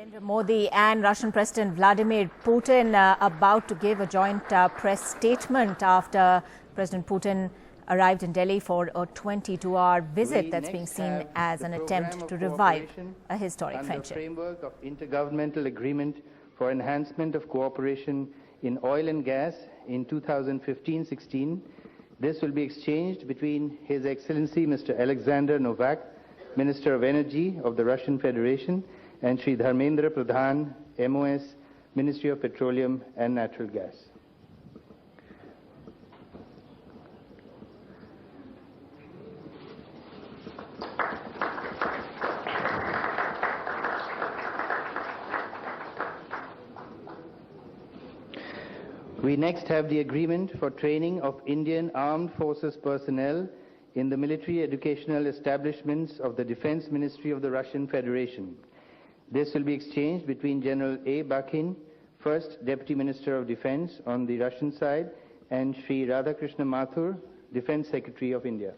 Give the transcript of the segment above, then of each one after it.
Narendra Modi and Russian President Vladimir Putin about to give a joint press statement after President Putin arrived in Delhi for a 22-hour visit that's being seen as an attempt to revive a historic friendship. The framework of intergovernmental agreement for enhancement of cooperation in oil and gas in 2015-16. This will be exchanged between His Excellency Mr. Alexander Novak, Minister of Energy of the Russian Federation, and Shri Dharmendra Pradhan, MOS, Ministry of Petroleum and Natural Gas. We next have the agreement for training of Indian Armed Forces personnel in the military educational establishments of the Defense Ministry of the Russian Federation. This will be exchanged between General A. Bakhin, First Deputy Minister of Defense on the Russian side, and Shri Radhakrishna Mathur, Defense Secretary of India.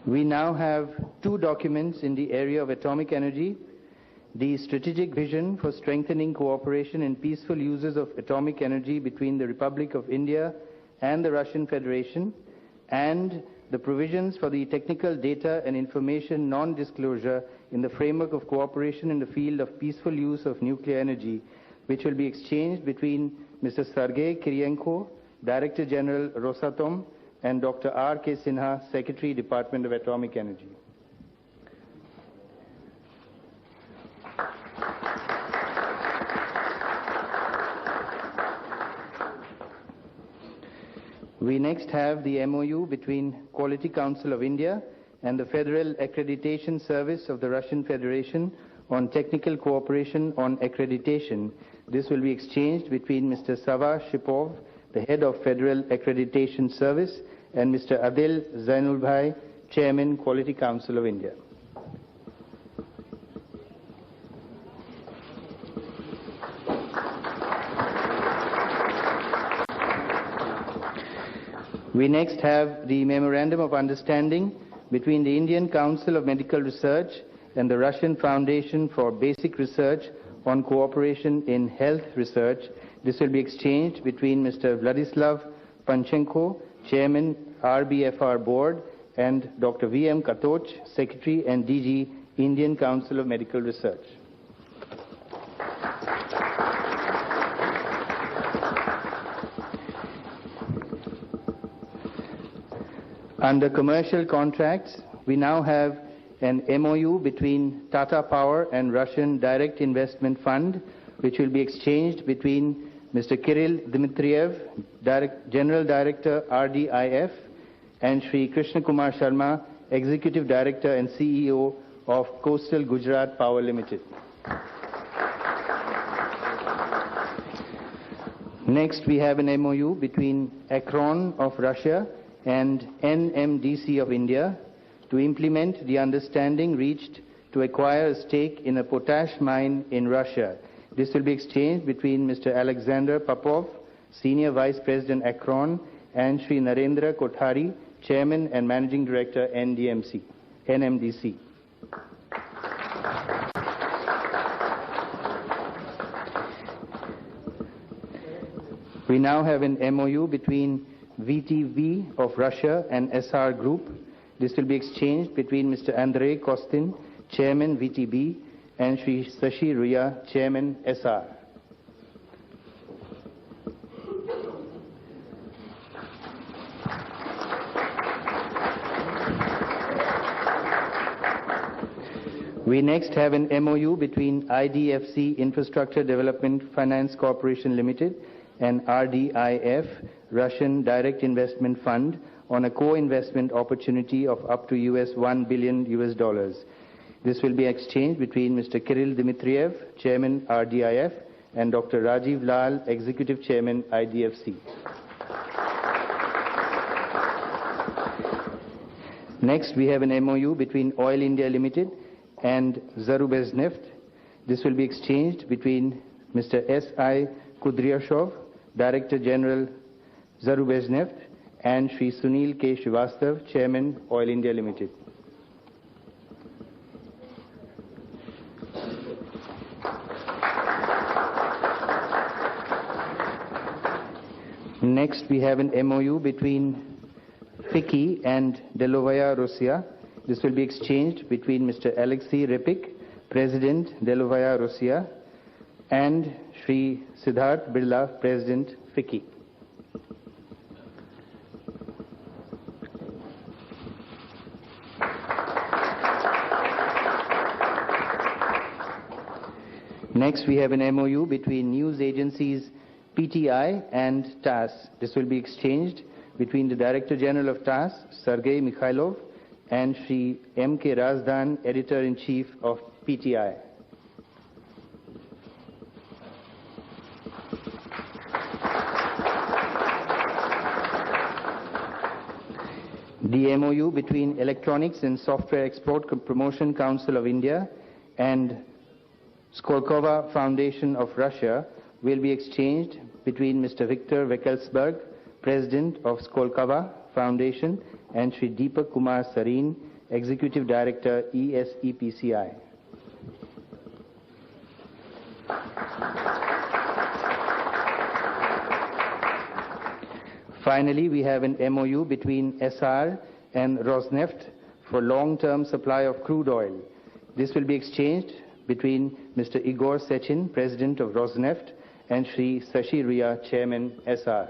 We now have two documents in the area of atomic energy: the strategic vision for strengthening cooperation in peaceful uses of atomic energy between the Republic of India and the Russian Federation, and the provisions for the technical data and information non-disclosure in the framework of cooperation in the field of peaceful use of nuclear energy, which will be exchanged between Mr. Sergei Kirienko, Director General Rosatom, and Dr. R.K. Sinha, Secretary, Department of Atomic Energy. We next have the MOU between Quality Council of India and the Federal Accreditation Service of the Russian Federation on technical cooperation on accreditation. This will be exchanged between Mr. Sava Shipov, the Head of Federal Accreditation Service, and Mr. Adil Zainulbhai, Chairman, Quality Council of India. We next have the Memorandum of Understanding between the Indian Council of Medical Research and the Russian Foundation for Basic Research on Cooperation in Health Research. This will be exchanged between Mr. Vladislav Panchenko, Chairman, RBFR Board, and Dr. V.M. Katoch, Secretary and DG, Indian Council of Medical Research. Under commercial contracts, we now have an MOU between Tata Power and Russian Direct Investment Fund, which will be exchanged between Mr. Kirill Dmitriev, General Director, RDIF, and Shri Krishna Kumar Sharma, Executive Director and CEO of Coastal Gujarat Power Limited. Next, we have an MOU between Akron of Russia and NMDC of India to implement the understanding reached to acquire a stake in a potash mine in Russia. This will be exchanged between Mr. Alexander Popov, Senior Vice President Akron, and Shri Narendra Kothari, Chairman and Managing Director NMDC. We now have an MOU between VTV of Russia and SR Group. This will be exchanged between Mr. Andrei Kostin, Chairman VTB, and Shri Sashi Ruya, Chairman SR. We next have an MOU between IDFC Infrastructure Development Finance Corporation Limited and RDIF, Russian Direct Investment Fund, on a co-investment opportunity of up to $1 billion. This will be exchanged between Mr. Kirill Dmitriev, Chairman RDIF, and Dr. Rajiv Lal, Executive Chairman IDFC. Next, we have an MOU between Oil India Limited and Zarubezhneft. This will be exchanged between Mr. S.I. Kudryashov, Director General, Zarubezhnev, and Shri Sunil K. Srivastav, Chairman, Oil India Limited. Next, we have an MOU between FICCI and Delovaya Russia. This will be exchanged between Mr. Alexei Repik, President, Delovaya Russia, and Shri Siddharth Birla, President, FICCI. Next, we have an MOU between news agencies PTI and TASS. This will be exchanged between the Director General of TASS, Sergei Mikhailov, and Shri M.K. Razdan, Editor-in-Chief of PTI. The MOU between Electronics and Software Export Promotion Council of India and Skolkovo Foundation of Russia will be exchanged between Mr. Viktor Vekelsberg, President of Skolkovo Foundation, and Shri Deepak Kumar Sareen, Executive Director, ESEPCI. Finally, we have an MOU between SR and Rosneft for long-term supply of crude oil. This will be exchanged between Mr. Igor Sechin, President of Rosneft, and Shri Sashi Ria, Chairman, SR.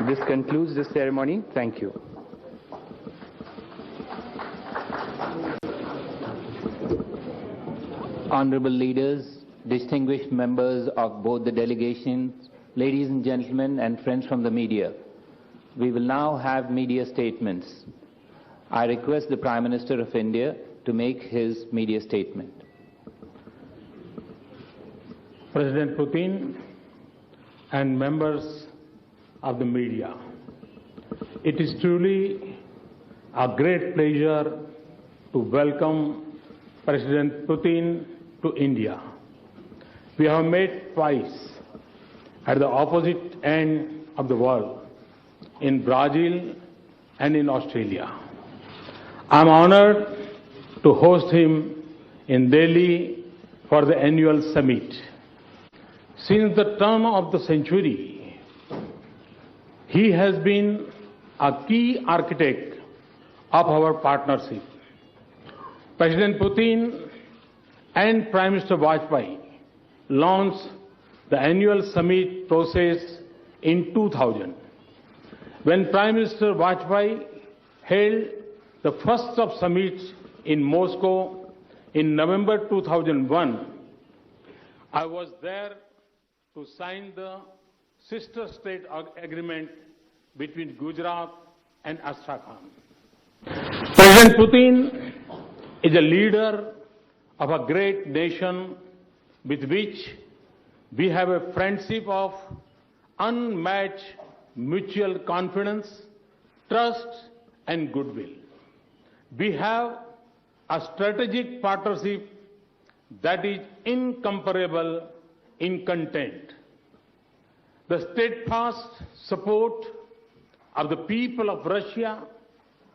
This concludes the ceremony. Thank you. Honorable leaders, distinguished members of both the delegations, ladies and gentlemen, and friends from the media, we will now have media statements. I request the Prime Minister of India to make his media statement. President Putin and members of the media, it is truly a great pleasure to welcome President Putin to India. We have met twice at the opposite end of the world, in Brazil and in Australia. I am honored to host him in Delhi for the annual summit. Since the turn of the century, he has been a key architect of our partnership. President Putin and Prime Minister Vajpayee launched the annual summit process in 2000. When Prime Minister Vajpayee held the first of summits in Moscow in November 2001, I was there to sign the sister state agreement between Gujarat and Astrakhan. President Putin is a leader of a great nation with which we have a friendship of unmatched mutual confidence, trust, and goodwill. We have a strategic partnership that is incomparable in content. The steadfast support of the people of Russia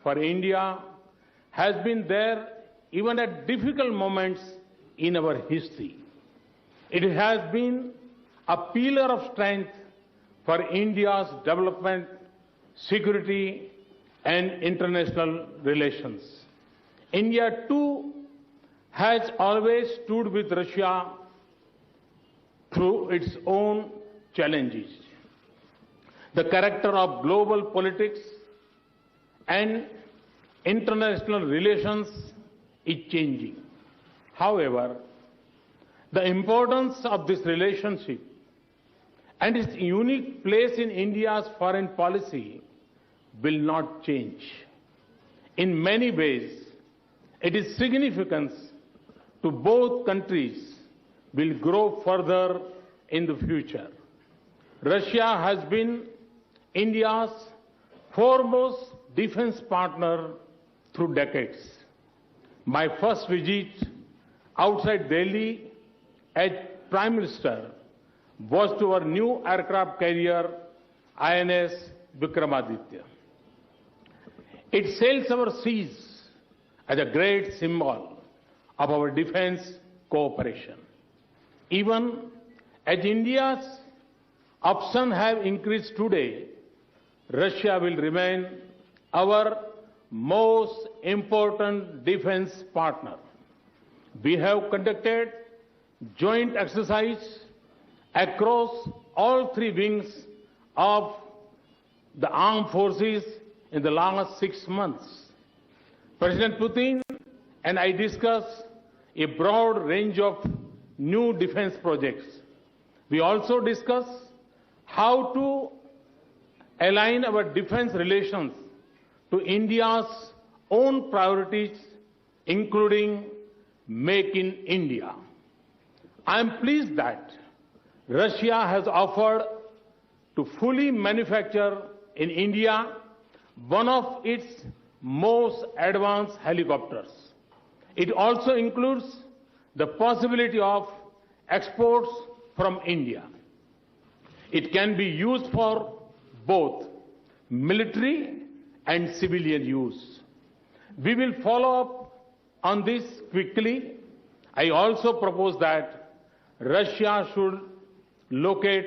for India has been there even at difficult moments in our history. It has been a pillar of strength for India's development, security, and international relations. India, too, has always stood with Russia through its own challenges. The character of global politics and international relations is changing. However, the importance of this relationship and its unique place in India's foreign policy will not change. In many ways, its significance to both countries will grow further in the future. Russia has been India's foremost defense partner through decades. My first visit outside Delhi as Prime Minister was to our new aircraft carrier INS Vikramaditya. It sails our seas as a great symbol of our defense cooperation. Even as India's options have increased today, Russia will remain our most important defense partner. We have conducted joint exercise across all three wings of the armed forces in the last 6 months. President Putin and I discussed a broad range of new defense projects. We also discussed how to align our defense relations to India's own priorities, including Make in India. I am pleased that Russia has offered to fully manufacture in India one of its most advanced helicopters. It also includes the possibility of exports from India. It can be used for both military and civilian use. We will follow up on this quickly. I also propose that Russia should locate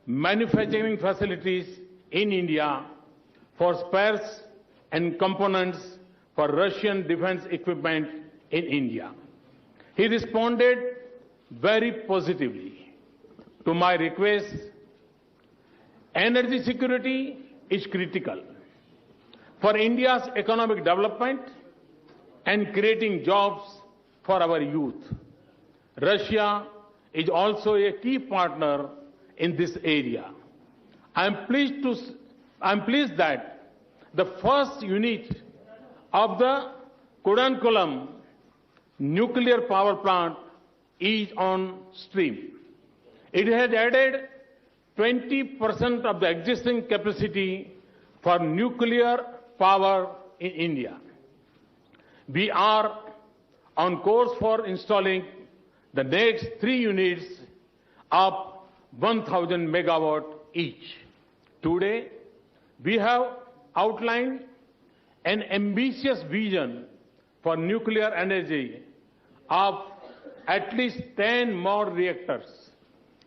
manufacturing facilities in India for spares and components for Russian defense equipment in India. He responded very positively to my request. Energy security is critical for India's economic development and creating jobs for our youth. Russia is also a key partner in this area. I am pleased that the first unit of the Kudankulam nuclear power plant is on stream. It has added 20% of the existing capacity for nuclear power in India. We are on course for installing the next 3 units of 1,000 megawatt each. Today, we have outlined an ambitious vision for nuclear energy of at least 10 more reactors.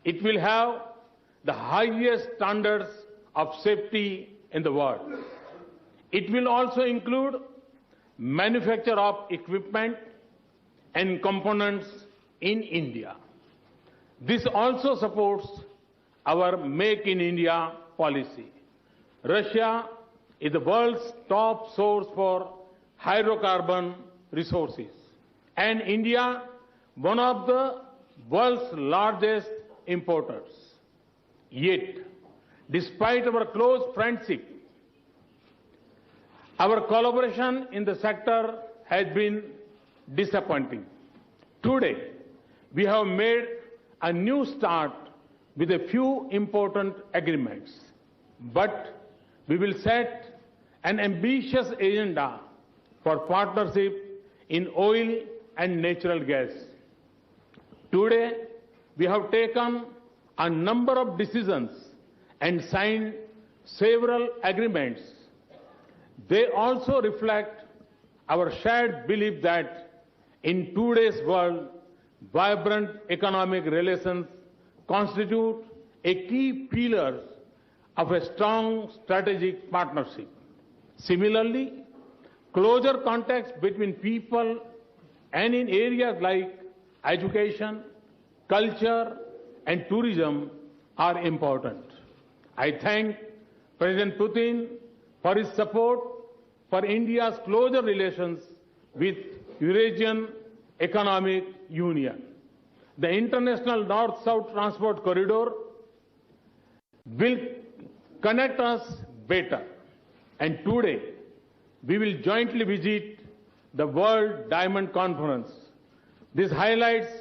It will have the highest standards of safety in the world. It will also include manufacture of equipment and components in India. This also supports our Make in India policy. Russia is the world's top source for hydrocarbon resources, and India one of the world's largest importers. Yet, despite our close friendship, our collaboration in the sector has been disappointing. Today, we have made a new start with a few important agreements, but we will set an ambitious agenda for partnership in oil and natural gas. Today, we have taken a number of decisions and signed several agreements. They also reflect our shared belief that in today's world, vibrant economic relations constitute a key pillar of a strong strategic partnership. Similarly, closer contacts between people and in areas like education, culture, and tourism are important. I thank President Putin for his support for India's closer relations with Eurasian Economic Union. The International North-South Transport Corridor will connect us better. And today, we will jointly visit the World Diamond Conference. This highlights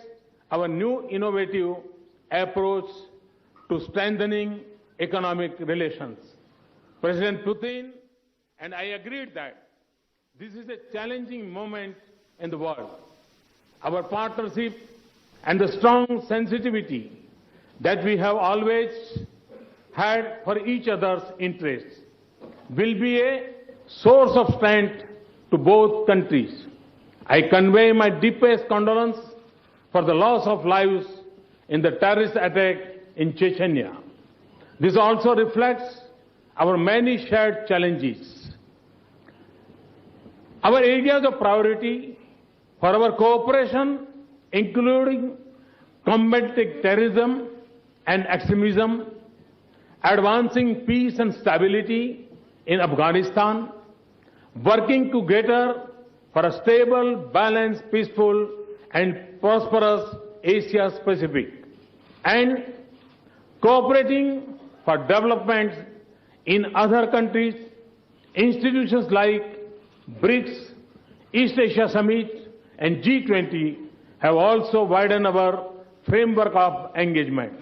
our new innovative approach to strengthening economic relations. President Putin and I agreed that this is a challenging moment in the world. Our partnership and the strong sensitivity that we have always had for each other's interests will be a source of strength to both countries. I convey my deepest condolence for the loss of lives in the terrorist attack in Chechnya. This also reflects our many shared challenges. Our areas of priority for our cooperation, including combating terrorism and extremism, advancing peace and stability in Afghanistan, working together for a stable, balanced, peaceful and prosperous Asia-Pacific, and cooperating for development in other countries. Institutions like BRICS, East Asia Summit and G20 have also widened our framework of engagement.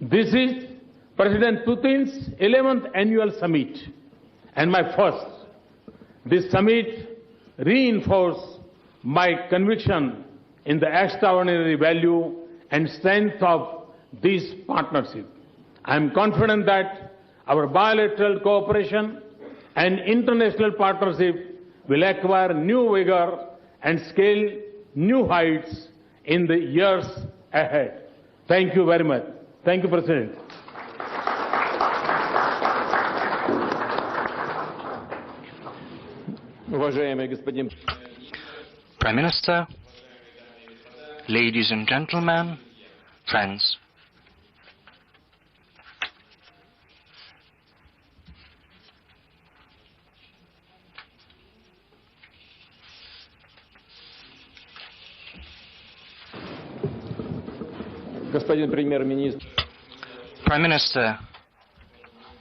This is President Putin's 11th annual summit and my first. This summit reinforced my conviction in the extraordinary value and strength of this partnership. I am confident that our bilateral cooperation and international partnership will acquire new vigor and scale new heights in the years ahead. Thank you very much. Thank you, President. Prime Minister, ladies and gentlemen, friends. Prime Minister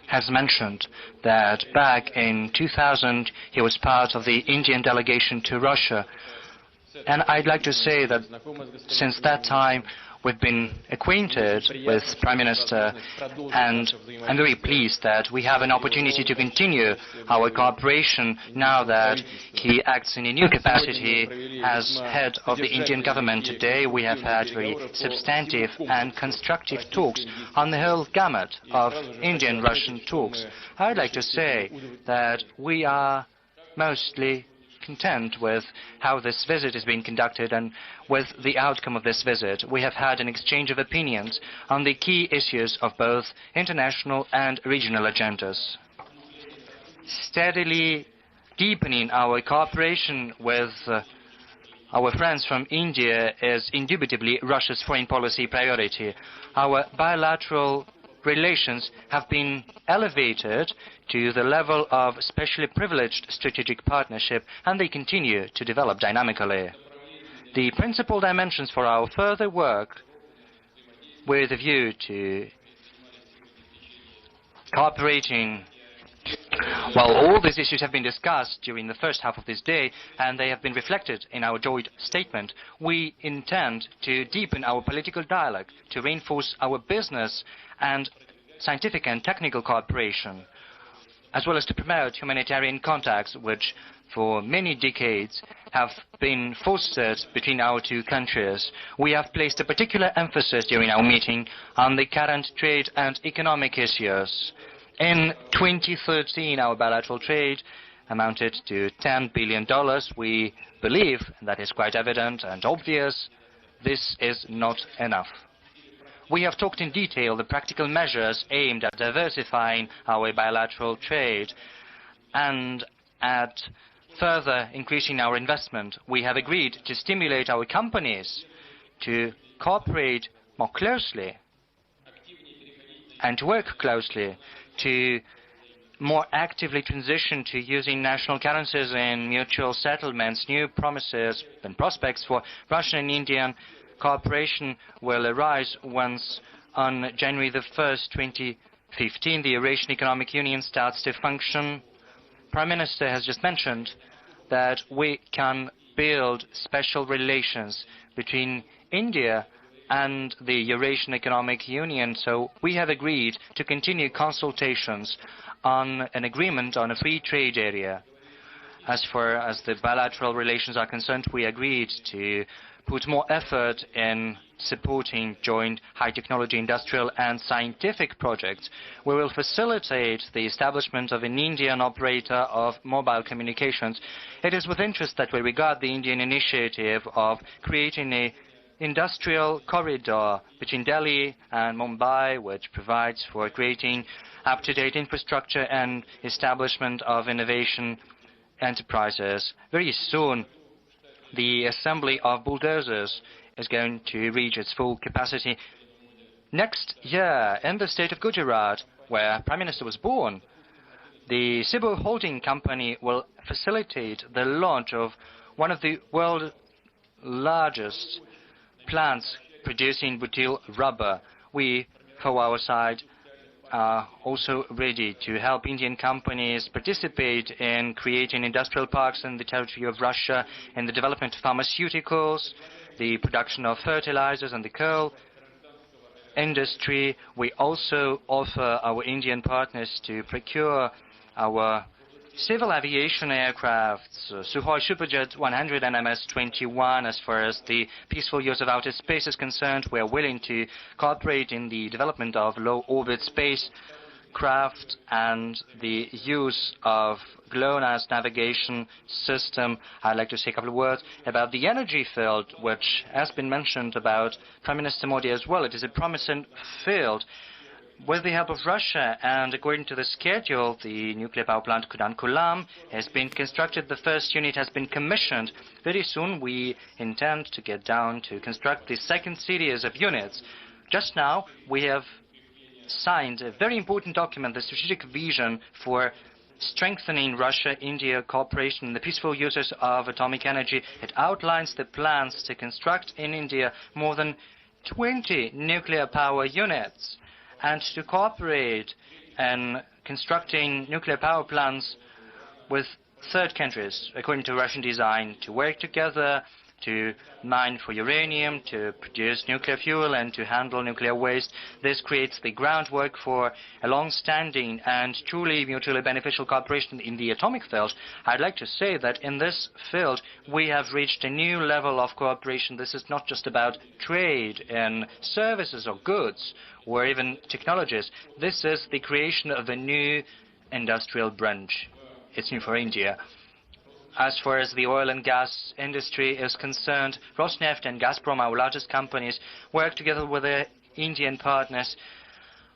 has mentioned that back in 2000 he was part of the Indian delegation to Russia. And I'd like to say that since that time we've been acquainted with Prime Minister, and I'm very pleased that we have an opportunity to continue our cooperation now that he acts in a new capacity as head of the Indian government. Today we have had very substantive and constructive talks on the whole gamut of Indian-Russian talks. I'd like to say that we are mostly content with how this visit is being conducted and with the outcome of this visit. We have had an exchange of opinions on the key issues of both international and regional agendas. Steadily deepening our cooperation with our friends from India is indubitably Russia's foreign policy priority. Our bilateral relations have been elevated to the level of specially privileged strategic partnership, and they continue to develop dynamically. The principal dimensions for our further work with a view to cooperating. Well, all these issues have been discussed during the first half of this day, and they have been reflected in our joint statement. We intend to deepen our political dialogue, to reinforce our business and scientific and technical cooperation, as well as to promote humanitarian contacts, which for many decades have been fostered between our two countries. We have placed a particular emphasis during our meeting on the current trade and economic issues. In 2013, our bilateral trade amounted to $10 billion. We believe, and that is quite evident and obvious, this is not enough. We have talked in detail the practical measures aimed at diversifying our bilateral trade and at further increasing our investment. We have agreed to stimulate our companies to cooperate more closely and to work closely to more actively transition to using national currencies in mutual settlements. New promises and prospects for Russian and Indian cooperation will arise once on January the 1st, 2015, the Eurasian Economic Union starts to function. Prime Minister has just mentioned that we can build special relations between India and the Eurasian Economic Union, so we have agreed to continue consultations on an agreement on a free trade area. As far as the bilateral relations are concerned, we agreed to put more effort in supporting joint high-technology industrial and scientific projects. We will facilitate the establishment of an Indian operator of mobile communications. It is with interest that we regard the Indian initiative of creating an industrial corridor between Delhi and Mumbai, which provides for creating up-to-date infrastructure and establishment of innovation enterprises. Very soon, the assembly of bulldozers is going to reach its full capacity. Next year, in the state of Gujarat, where Prime Minister was born, the Cebu Holding Company will facilitate the launch of one of the world's largest plants producing butyl rubber. We, for our side, are also ready to help Indian companies participate in creating industrial parks in the territory of Russia, in the development of pharmaceuticals, the production of fertilizers and the coal industry. We also offer our Indian partners to procure our civil aviation aircrafts, Sukhoi Superjet 100 and MS-21. As far as the peaceful use of outer space is concerned, we are willing to cooperate in the development of low-orbit spacecraft and the use of GLONASS navigation system. I'd like to say a couple of words about the energy field, which has been mentioned about Prime Minister Modi as well. It is a promising field. With the help of Russia and according to the schedule, the nuclear power plant Kudankulam has been constructed. The first unit has been commissioned. Very soon we intend to get down to construct the second series of units. Just now we have signed a very important document, the strategic vision for strengthening Russia-India cooperation in the peaceful uses of atomic energy. It outlines the plans to construct in India more than 20 nuclear power units and to cooperate in constructing nuclear power plants with third countries, according to Russian design, to work together, to mine for uranium, to produce nuclear fuel, and to handle nuclear waste. This creates the groundwork for a long-standing and truly mutually beneficial cooperation in the atomic field. I'd like to say that in this field, we have reached a new level of cooperation. This is not just about trade in services or goods, or even technologies. This is the creation of a new industrial branch. It's new for India. As far as the oil and gas industry is concerned, Rosneft and Gazprom, our largest companies, work together with their Indian partners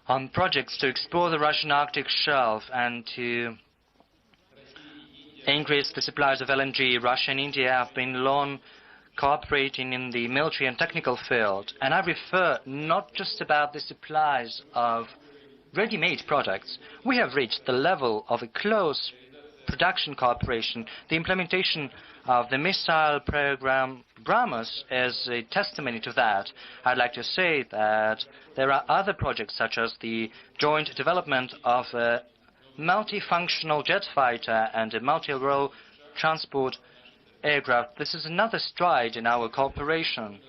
on projects to explore the Russian Arctic shelf and to increase the supplies of LNG. Russia and India have been long cooperating in the military and technical field. And I refer not just about the supplies of ready-made products. We have reached the level of a close production cooperation. The implementation of the missile program BrahMos is a testimony to that. I'd like to say that there are other projects such as the joint development of a multifunctional jet fighter and a multi-role transport aircraft. This is another stride in our cooperation.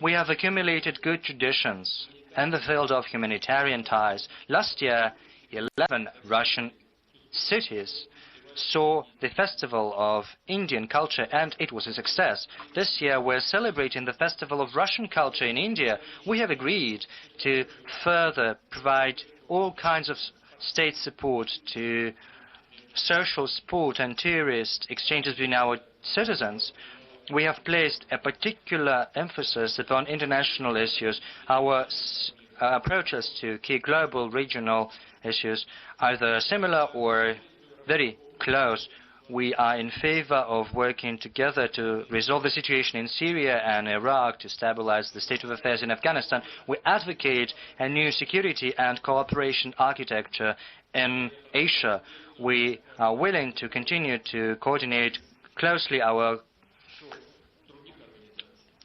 We have accumulated good traditions in the field of humanitarian ties. Last year, 11 Russian cities saw the Festival of Indian Culture, and it was a success. This year we're celebrating the Festival of Russian Culture in India. We have agreed to further provide all kinds of state support to social, sport and tourist exchanges between our citizens. We have placed a particular emphasis upon international issues. Our approaches to key global regional issues, either similar or very close. We are in favor of working together to resolve the situation in Syria and Iraq, to stabilize the state of affairs in Afghanistan. We advocate a new security and cooperation architecture in Asia. We are willing to continue to coordinate closely our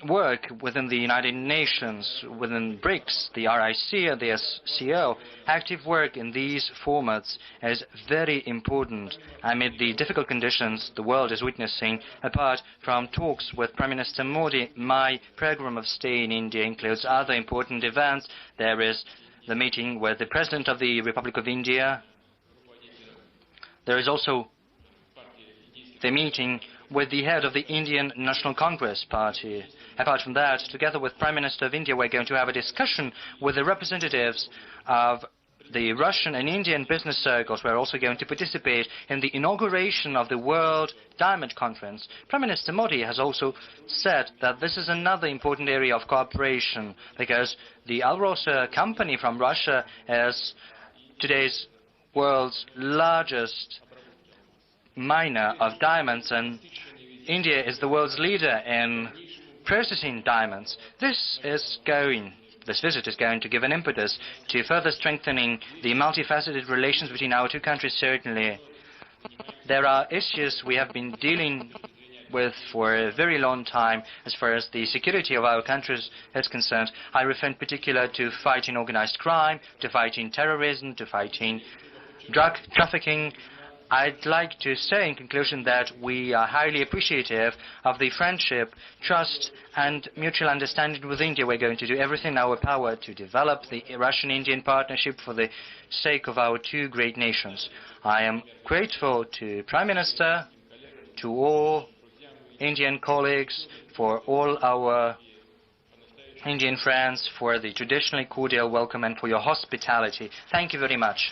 work within the United Nations, within BRICS, the RIC, and the SCO. Active work in these formats is very important amid the difficult conditions the world is witnessing. Apart from talks with Prime Minister Modi, my program of stay in India includes other important events. There is the meeting with the President of the Republic of India. There is also the meeting with the head of the Indian National Congress Party. Apart from that, together with Prime Minister of India, we're going to have a discussion with the representatives of the Russian and Indian business circles. We're also going to participate in the inauguration of the World Diamond Conference. Prime Minister Modi has also said that this is another important area of cooperation because the Alrosa company from Russia is today's world's largest miner of diamonds, and India is the world's leader in processing diamonds. This visit is going to give an impetus to further strengthening the multifaceted relations between our two countries, certainly. There are issues we have been dealing with for a very long time as far as the security of our countries is concerned. I refer in particular to fighting organized crime, to fighting terrorism, to fighting drug trafficking. I'd like to say in conclusion that we are highly appreciative of the friendship, trust and mutual understanding with India. We're going to do everything in our power to develop the Russian-Indian partnership for the sake of our two great nations. I am grateful to Prime Minister, to all Indian colleagues, for all our Indian friends, for the traditionally cordial welcome and for your hospitality. Thank you very much.